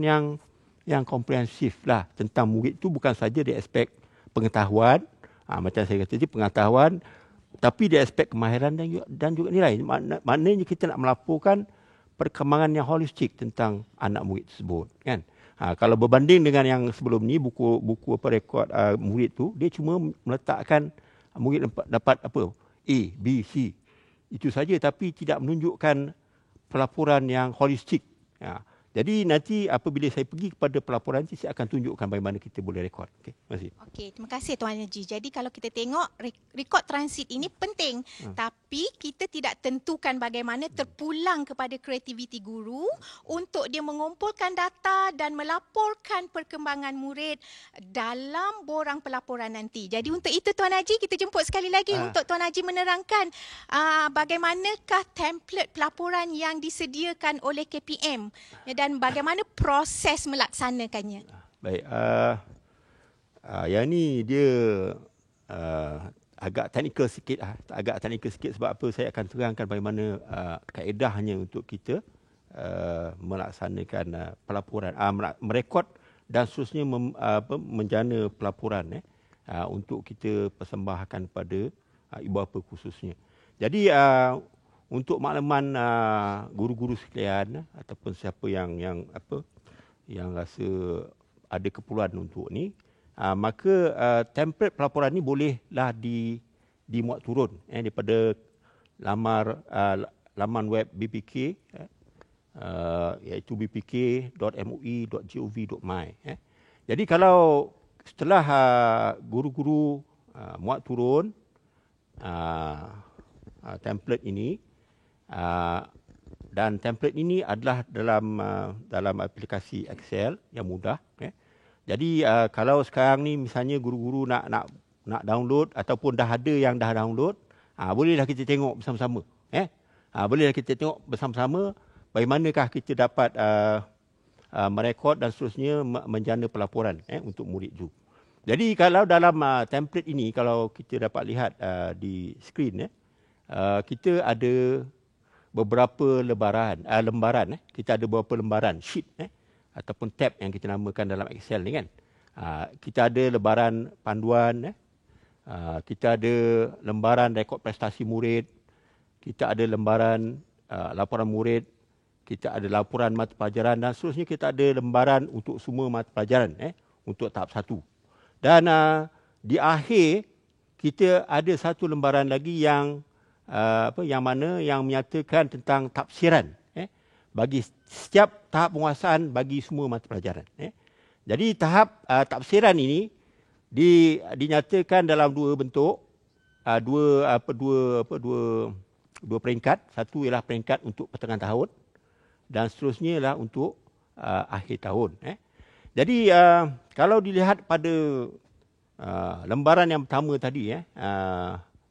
yang komprehensif lah tentang murid tu, bukan saja di aspek pengetahuan, macam saya kata tadi pengetahuan, tapi di aspek kemahiran dan juga nilai. Maknanya kita nak melaporkan perkembangan yang holistik tentang anak murid tersebut kan. Kalau berbanding dengan yang sebelum ni, buku rekod murid tu, dia cuma meletakkan murid dapat apa? A, B, C. Itu saja, tapi tidak menunjukkan pelaporan yang holistik. Jadi nanti apabila saya pergi kepada pelaporan nanti, saya akan tunjukkan bagaimana kita boleh rekod. Okey, terima kasih. Okey, terima kasih Tuan Haji. Jadi kalau kita tengok rekod transit ini penting, tapi kita tidak tentukan bagaimana terpulang kepada kreativiti guru untuk dia mengumpulkan data dan melaporkan perkembangan murid dalam borang pelaporan nanti. Jadi untuk itu Tuan Haji, kita jemput sekali lagi untuk Tuan Haji menerangkan bagaimanakah template pelaporan yang disediakan oleh KPM dan bagaimana proses melaksanakannya. Baik. Yang ni dia agak teknikal sikit. Agak teknikal sikit sebab apa? Saya akan terangkan bagaimana kaedahnya untuk kita melaksanakan pelaporan, merekod dan seterusnya menjana pelaporan untuk kita persembahkan pada ibu bapa khususnya. Jadi untuk makluman guru-guru sekalian ataupun siapa yang rasa ada keperluan untuk ni, maka template pelaporan ni bolehlah dimuat turun daripada laman web BPK, iaitu bpk.moi.gov.my. Jadi kalau setelah guru-guru muat turun template ini, dan template ini adalah dalam aplikasi Excel yang mudah. Jadi kalau sekarang ni misalnya guru-guru nak download ataupun dah ada yang dah download, bolehlah kita tengok bersama-sama. Bolehlah kita tengok bersama-sama bagaimanakah kita dapat merekod dan seterusnya menjana pelaporan untuk murid itu. Jadi kalau dalam template ini, kalau kita dapat lihat di skrin, kita ada beberapa lembaran. Kita ada beberapa lembaran sheet ataupun tab yang kita namakan dalam Excel ni kan. Kita ada lembaran panduan, kita ada lembaran rekod prestasi murid, kita ada lembaran laporan murid, kita ada laporan mata pelajaran dan seterusnya kita ada lembaran untuk semua mata pelajaran untuk tahap 1. Dan di akhir kita ada satu lembaran lagi yang yang menyatakan tentang tafsiran bagi setiap tahap penguasaan bagi semua mata pelajaran. Jadi tahap tafsiran ini dinyatakan dalam dua bentuk, dua peringkat. Satu ialah peringkat untuk pertengahan tahun dan seterusnya ialah untuk akhir tahun. Jadi kalau dilihat pada lembaran yang pertama tadi,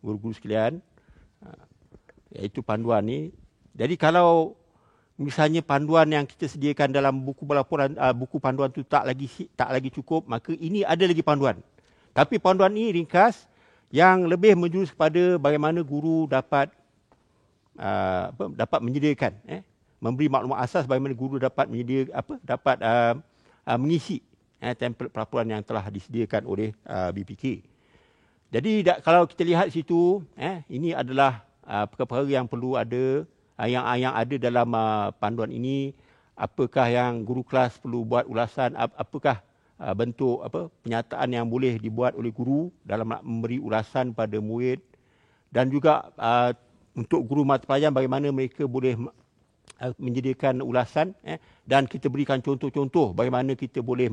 guru-guru sekalian, iaitu panduan ni. Jadi kalau misalnya panduan yang kita sediakan dalam buku pelaporan, buku panduan tu tak lagi cukup, maka ini ada lagi panduan. Tapi panduan ini ringkas yang lebih menjurus kepada bagaimana guru dapat menyediakan, memberi maklumat asas bagaimana guru dapat mengisi template pelaporan yang telah disediakan oleh BPK. Jadi kalau kita lihat situ, ini adalah perkara-perkara yang perlu ada, yang ada dalam panduan ini. Apakah yang guru kelas perlu buat ulasan, apakah bentuk penyataan yang boleh dibuat oleh guru dalam memberi ulasan pada murid, dan juga untuk guru mata pelajaran bagaimana mereka boleh menyediakan ulasan, dan kita berikan contoh-contoh bagaimana kita boleh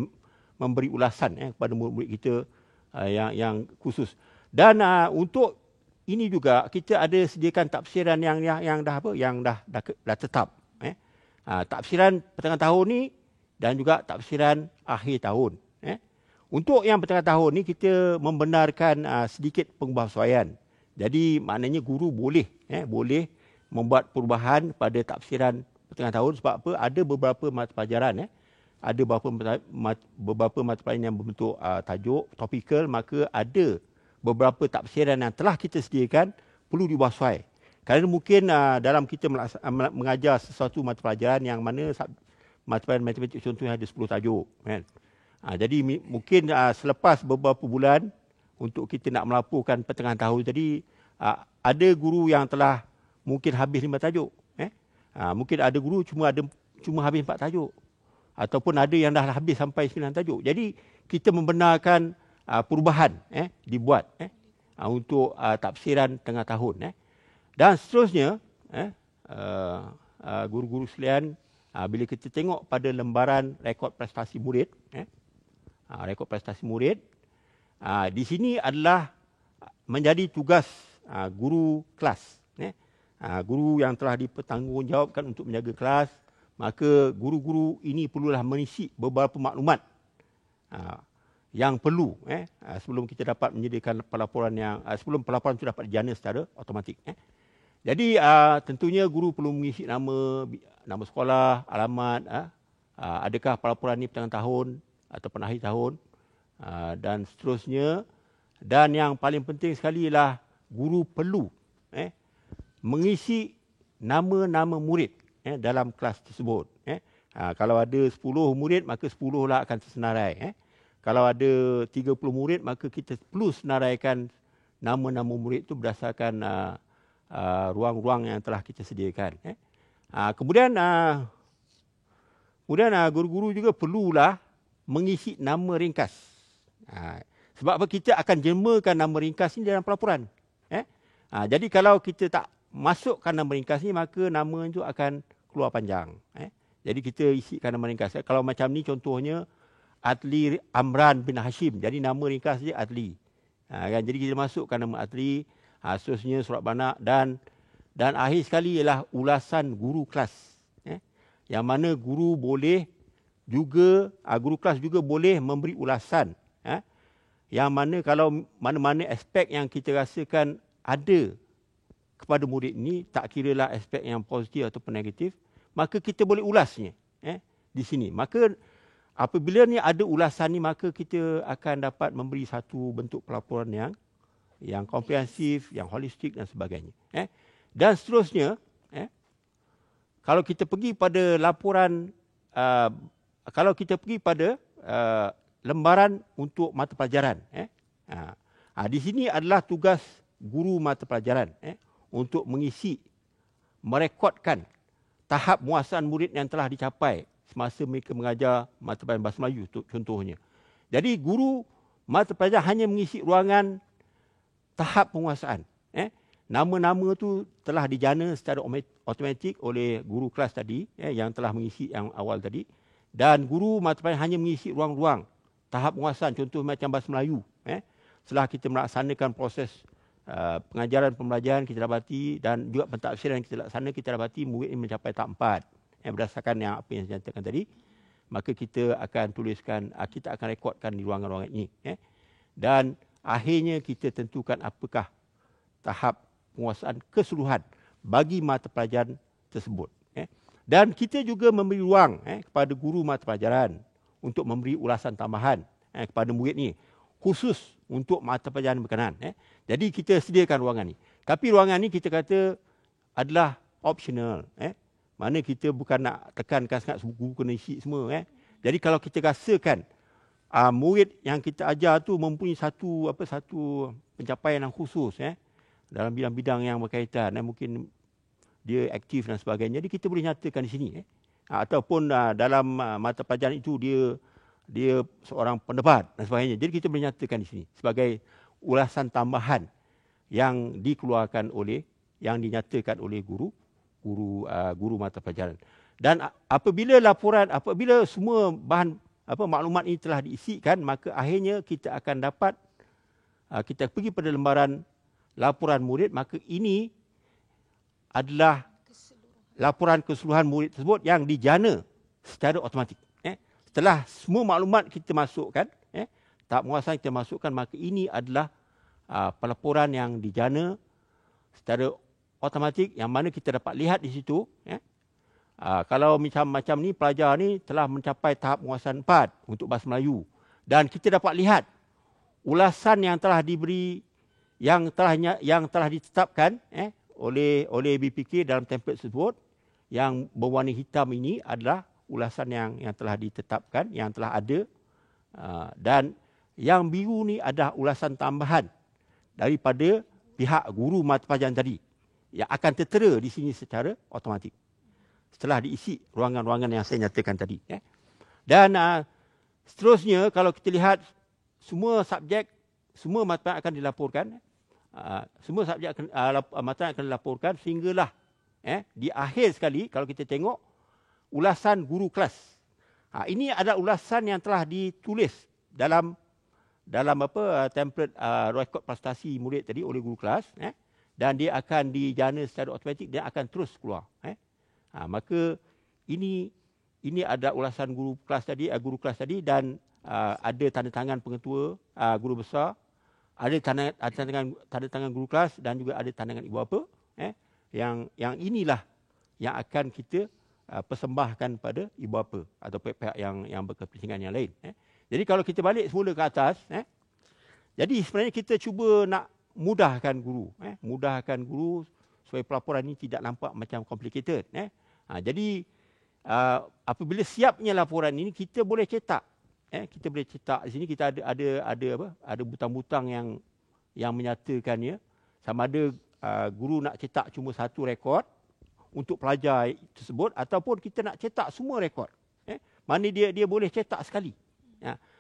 memberi ulasan kepada murid-murid kita yang khusus. Dan untuk ini juga kita ada sediakan tafsiran yang dah tetap. Tafsiran pertengahan tahun ni dan juga tafsiran akhir tahun. Untuk yang pertengahan tahun ni kita membenarkan sedikit pengubahsuaian. Jadi maknanya guru boleh membuat perubahan pada tafsiran pertengahan tahun sebab apa? Ada beberapa mata pelajaran, ada beberapa mata pelajaran yang berbentuk tajuk topikal, maka ada beberapa tafsiran yang telah kita sediakan perlu diubah suai. Kerana mungkin dalam kita mengajar sesuatu mata pelajaran yang mana mata pelajaran matematik contohnya ada 10 tajuk. Kan? Jadi mungkin selepas beberapa bulan untuk kita nak melaporkan pertengahan tahun, jadi ada guru yang telah mungkin habis 5 tajuk. Mungkin ada guru cuma habis 4 tajuk. Ataupun ada yang dah habis sampai 9 tajuk. Jadi kita membenarkan perubahan dibuat untuk tafsiran tengah tahun. Dan seterusnya, guru-guru sekalian, bila kita tengok pada lembaran rekod prestasi murid, rekod prestasi murid, di sini adalah menjadi tugas guru kelas. Guru yang telah dipertanggungjawabkan untuk menjaga kelas, maka guru-guru ini perlulah mengisi beberapa maklumat yang perlu sebelum kita dapat menyediakan pelaporan sebelum pelaporan itu dapat dijana secara automatik. Jadi tentunya guru perlu mengisi nama sekolah, alamat, adakah pelaporan ini pertengahan tahun, ataupun akhir tahun dan seterusnya. Dan yang paling penting sekali ialah guru perlu mengisi nama-nama murid dalam kelas tersebut. Kalau ada 10 murid, maka 10 lah akan tersenarai. Kalau ada 30 murid, maka kita perlu senaraikan nama-nama murid itu berdasarkan ruang-ruang yang telah kita sediakan. Kemudian guru-guru juga perlulah mengisi nama ringkas. Sebab apa, kita akan jemakan nama ringkas ini dalam pelaporan. Jadi kalau kita tak masukkan nama ringkas ini, maka nama itu akan keluar panjang. Jadi kita isikan nama ringkas. Kalau macam ni contohnya Adli Amran bin Hashim. Jadi nama ringkas dia Adli. Jadi kita masukkan nama Adli, seterusnya surat banak dan akhir sekali ialah ulasan guru kelas. Yang mana guru boleh juga, guru kelas juga boleh memberi ulasan. Yang mana kalau mana-mana aspek yang kita rasakan ada kepada murid ini, tak kiralah aspek yang positif ataupun negatif, maka kita boleh ulasnya di sini. Maka apabila ni ada ulasan ni, maka kita akan dapat memberi satu bentuk pelaporan yang komprehensif, yang holistik dan sebagainya. Dan seterusnya, kalau kita pergi pada laporan, kalau kita pergi pada lembaran untuk mata pelajaran, di sini adalah tugas guru mata pelajaran untuk mengisi, merekodkan tahap muasaan murid yang telah dicapai semasa mereka mengajar mata pelajaran Bahasa Melayu contohnya. Jadi guru mata pelajaran hanya mengisi ruangan tahap penguasaan. Nama-nama tu telah dijana secara automatik oleh guru kelas tadi yang telah mengisi yang awal tadi. Dan guru mata pelajaran hanya mengisi ruang-ruang tahap penguasaan, contoh macam Bahasa Melayu. Setelah kita melaksanakan proses pengajaran pembelajaran, kita dapati, dan juga pentadbiran yang kita laksana, kita dapati murid ini mencapai tahap 4. Berdasarkan yang apa yang saya nyatakan tadi, maka kita akan tuliskan, kita akan rekodkan di ruangan-ruangan ini. Dan akhirnya kita tentukan apakah tahap penguasaan keseluruhan bagi mata pelajaran tersebut. Dan kita juga memberi ruang kepada guru mata pelajaran untuk memberi ulasan tambahan kepada murid ni, khusus untuk mata pelajaran berkenaan. Jadi kita sediakan ruangan ni. Tapi ruangan ni kita kata adalah optional. Mana kita bukan nak tekankan sangat guru kena isi semua. Jadi kalau kita rasakan murid yang kita ajar tu mempunyai satu pencapaian yang khusus dalam bidang-bidang yang berkaitan, mungkin dia aktif dan sebagainya, jadi kita boleh nyatakan di sini. Ataupun dalam mata pelajaran itu dia seorang pendebat dan sebagainya. Jadi kita boleh nyatakan di sini sebagai ulasan tambahan yang dikeluarkan oleh, yang dinyatakan oleh guru mata pelajaran. Dan apabila semua bahan maklumat ini telah diisikan, maka akhirnya kita akan dapat, kita pergi pada lembaran laporan murid, maka ini adalah laporan keseluruhan murid tersebut yang dijana secara automatik. Setelah semua maklumat kita masukkan, tahap penguasaan kita masukkan, maka ini adalah pelaporan yang dijana secara automatik, yang mana kita dapat lihat di situ. Kalau macam ni, pelajar ni telah mencapai tahap penguasaan 4 untuk Bahasa Melayu. Dan kita dapat lihat ulasan yang telah diberi, yang telah ditetapkan oleh BPK dalam template tersebut. Yang berwarna hitam ini adalah ulasan yang telah ditetapkan, yang telah ada. Dan yang biru ni adalah ulasan tambahan daripada pihak guru mata pelajaran tadi, yang akan tertera di sini secara automatik setelah diisi ruangan-ruangan yang saya nyatakan tadi. Dan seterusnya, kalau kita lihat semua subjek, semua mata akan dilaporkan. Semua subjek mata akan dilaporkan sehinggalah di akhir sekali, kalau kita tengok ulasan guru kelas. Ini adalah ulasan yang telah ditulis dalam template rekod prestasi murid tadi oleh guru kelas, dan dia akan dijana secara automatik, dia akan terus keluar. Maka ini ada ulasan guru kelas tadi, dan ada tanda tangan pengetua, guru besar, ada tanda tangan guru kelas, dan juga ada tanda tangan ibu bapa. Yang inilah yang akan kita persembahkan pada ibu bapa atau pihak yang berkepentingan yang lain. Jadi kalau kita balik semula ke atas, jadi sebenarnya kita cuba nak mudahkan guru, mudahkan guru supaya pelaporan ini tidak nampak macam complicated. Jadi apabila siapnya laporan ini, kita boleh cetak. Kita boleh cetak di sini, kita ada butang-butang yang menyatakannya. Sama ada guru nak cetak cuma satu rekod untuk pelajar tersebut, ataupun kita nak cetak semua rekod. Mana dia boleh cetak sekali.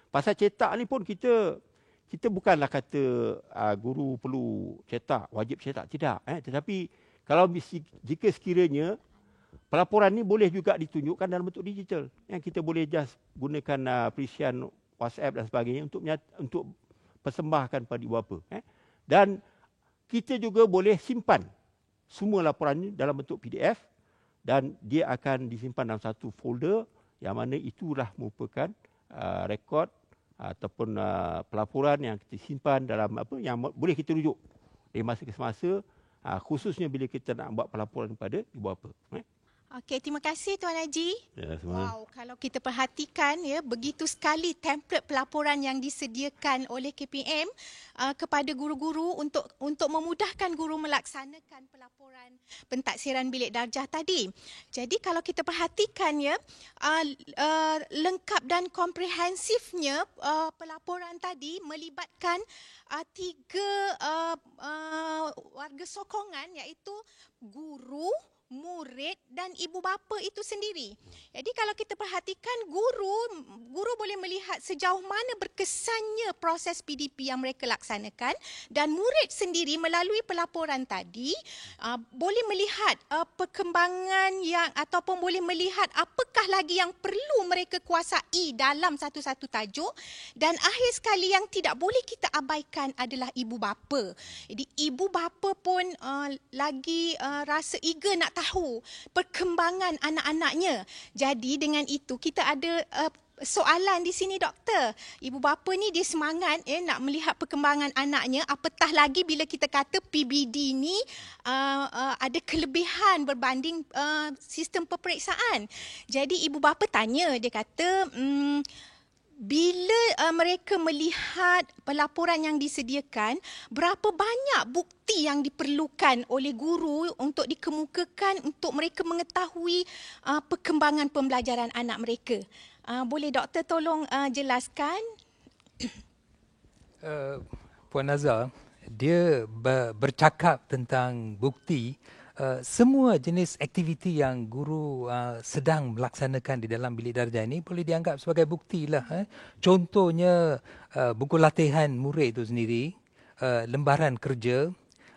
Pasal cetak ni pun kita bukanlah kata guru perlu cetak, wajib cetak, tidak. Tetapi kalau jika sekiranya pelaporan ni boleh juga ditunjukkan dalam bentuk digital. Kita boleh just gunakan perisian WhatsApp dan sebagainya untuk persembahkan pada ibu bapa. Dan kita juga boleh simpan semua laporan ini dalam bentuk PDF dan dia akan disimpan dalam satu folder yang mana itulah merupakan rekod ataupun pelaporan yang kita simpan dalam yang boleh kita rujuk dari masa ke semasa, khususnya bila kita nak buat pelaporan kepada ibu bapa. Okey, terima kasih Tuan Haji. Ya, semua. Wow, kalau kita perhatikan ya, begitu sekali template pelaporan yang disediakan oleh KPM kepada guru-guru untuk memudahkan guru melaksanakan pelaporan pentaksiran bilik darjah tadi. Jadi kalau kita perhatikan ya, lengkap dan komprehensifnya pelaporan tadi melibatkan tiga warga sokongan, iaitu guru, murid dan ibu bapa itu sendiri. Jadi kalau kita perhatikan, guru boleh melihat sejauh mana berkesannya proses PDP yang mereka laksanakan, dan murid sendiri melalui pelaporan tadi boleh melihat perkembangan ataupun boleh melihat apakah lagi yang perlu mereka kuasai dalam satu-satu tajuk. Dan akhir sekali yang tidak boleh kita abaikan adalah ibu bapa. Jadi ibu bapa pun lagi rasa eager nak tahu perkembangan anak-anaknya. Jadi dengan itu kita ada soalan di sini, doktor. Ibu bapa ni dia semangat nak melihat perkembangan anaknya, apatah lagi bila kita kata PBD ni ada kelebihan berbanding sistem peperiksaan. Jadi ibu bapa tanya, dia kata bila mereka melihat pelaporan yang disediakan, berapa banyak bukti yang diperlukan oleh guru untuk dikemukakan untuk mereka mengetahui perkembangan pembelajaran anak mereka? Boleh doktor tolong jelaskan? Puan Nazar, dia bercakap tentang bukti. Semua jenis aktiviti yang guru sedang melaksanakan di dalam bilik darjah ini boleh dianggap sebagai bukti lah. Contohnya buku latihan murid itu sendiri, lembaran kerja,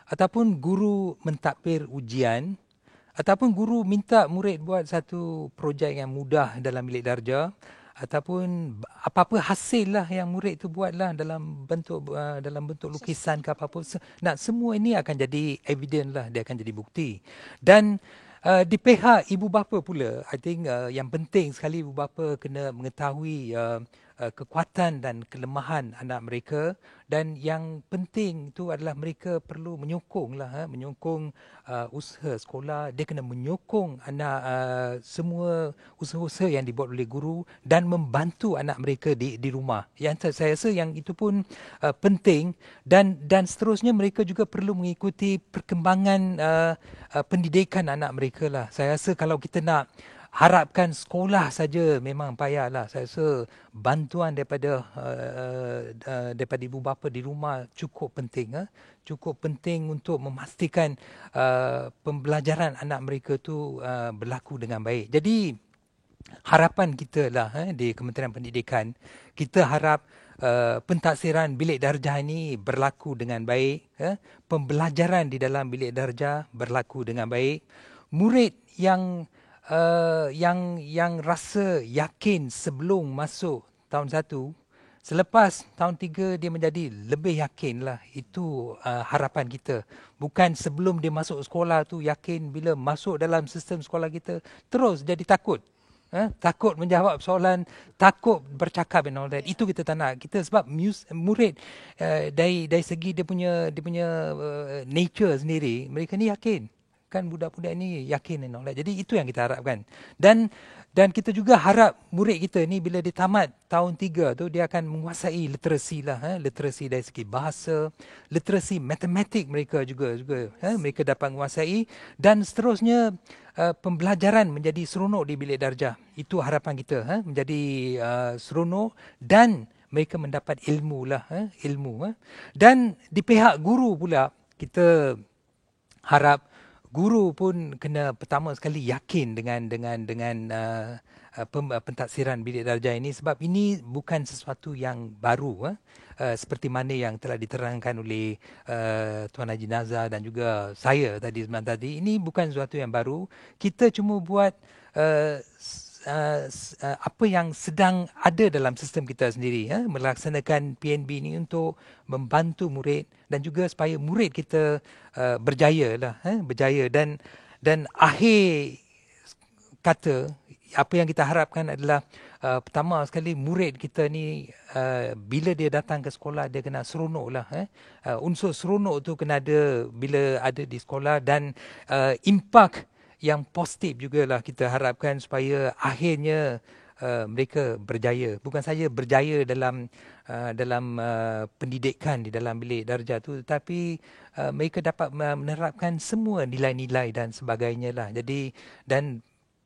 ataupun guru mentadbir ujian, ataupun guru minta murid buat satu projek yang mudah dalam bilik darjah, ataupun apa-apa hasil lah yang murid itu buatlah dalam bentuk lukisan ke apa-apa. Semua ini akan jadi evidence lah, dia akan jadi bukti. Dan di pihak ibu bapa pula, I think yang penting sekali ibu bapa kena mengetahui kekuatan dan kelemahan anak mereka, dan yang penting itu adalah mereka perlu menyokong usaha sekolah. Dia kena menyokong anak semua usaha-usaha yang dibuat oleh guru dan membantu anak mereka di rumah. Yang saya rasa yang itu pun penting, dan seterusnya mereka juga perlu mengikuti perkembangan pendidikan anak mereka lah. Saya rasa kalau kita nak harapkan sekolah saja memang payahlah. Saya rasa bantuan daripada ibu bapa di rumah cukup penting. Cukup penting untuk memastikan pembelajaran anak mereka tu berlaku dengan baik. Jadi harapan kita lah di Kementerian Pendidikan, kita harap pentaksiran bilik darjah ini berlaku dengan baik. Pembelajaran di dalam bilik darjah berlaku dengan baik. Murid yang rasa yakin sebelum masuk tahun 1, selepas tahun 3 dia menjadi lebih yakin lah. Itu harapan kita. Bukan sebelum dia masuk sekolah tu yakin, bila masuk dalam sistem sekolah kita terus jadi takut. Takut menjawab soalan, takut bercakap and all that. Itu kita tak nak. Kita sebab murid dari segi dia punya nature sendiri, mereka ni yakin. Kan budak-budak ni yakin and all that. Jadi itu yang kita harapkan. Dan Dan kita juga harap murid kita ni bila dia tamat tahun 3 tu dia akan menguasai literasi lah, literasi dari segi bahasa, literasi matematik mereka juga mereka dapat menguasai, dan seterusnya pembelajaran menjadi seronok di bilik darjah. Itu harapan kita, menjadi seronok dan mereka mendapat ilmu lah, ilmu. Dan di pihak guru pula kita harap guru pun kena pertama sekali yakin dengan pentadsiran bilik darjah ini, sebab ini bukan sesuatu yang baru seperti mana yang telah diterangkan oleh Tuan Haji Nazar dan juga saya semalam tadi. Ini bukan sesuatu yang baru. Kita cuma buat apa yang sedang ada dalam sistem kita sendiri, melaksanakan PNB ini untuk membantu murid dan juga supaya murid kita berjaya dan akhir kata apa yang kita harapkan adalah pertama sekali murid kita ni bila dia datang ke sekolah dia kena seronok lah, unsur seronok tu kena ada bila ada di sekolah, dan impak yang positif jugalah kita harapkan supaya akhirnya mereka berjaya. Bukan saja berjaya dalam pendidikan di dalam bilik darjah tu, tetapi mereka dapat menerapkan semua nilai-nilai dan sebagainya lah. Jadi dan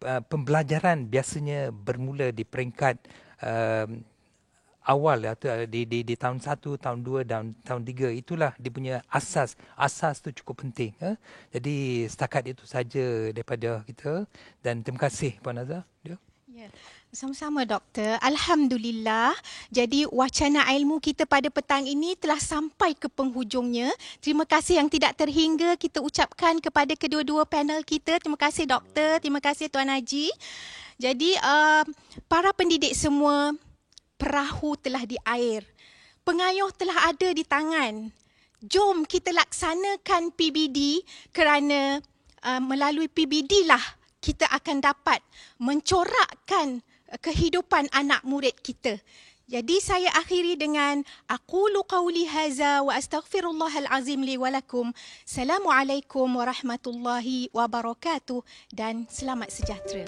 pembelajaran biasanya bermula di peringkat awal di tahun 1, tahun 2 dan tahun 3. Itulah dia punya asas. Asas tu cukup penting. Jadi setakat itu saja daripada kita, dan terima kasih Puan Nazar. Ya. Sama-sama Doktor. Alhamdulillah. Jadi wacana ilmu kita pada petang ini telah sampai ke penghujungnya. Terima kasih yang tidak terhingga kita ucapkan kepada kedua-dua panel kita. Terima kasih Doktor, terima kasih Tuan Haji. Jadi para pendidik semua, perahu telah di air. Pengayuh telah ada di tangan. Jom kita laksanakan PBD, kerana melalui PBD lah kita akan dapat mencorakkan kehidupan anak murid kita. Jadi saya akhiri dengan aqulu qawli haza wa astaghfirullahal azim li wa lakum. Assalamualaikum warahmatullahi wabarakatuh dan selamat sejahtera.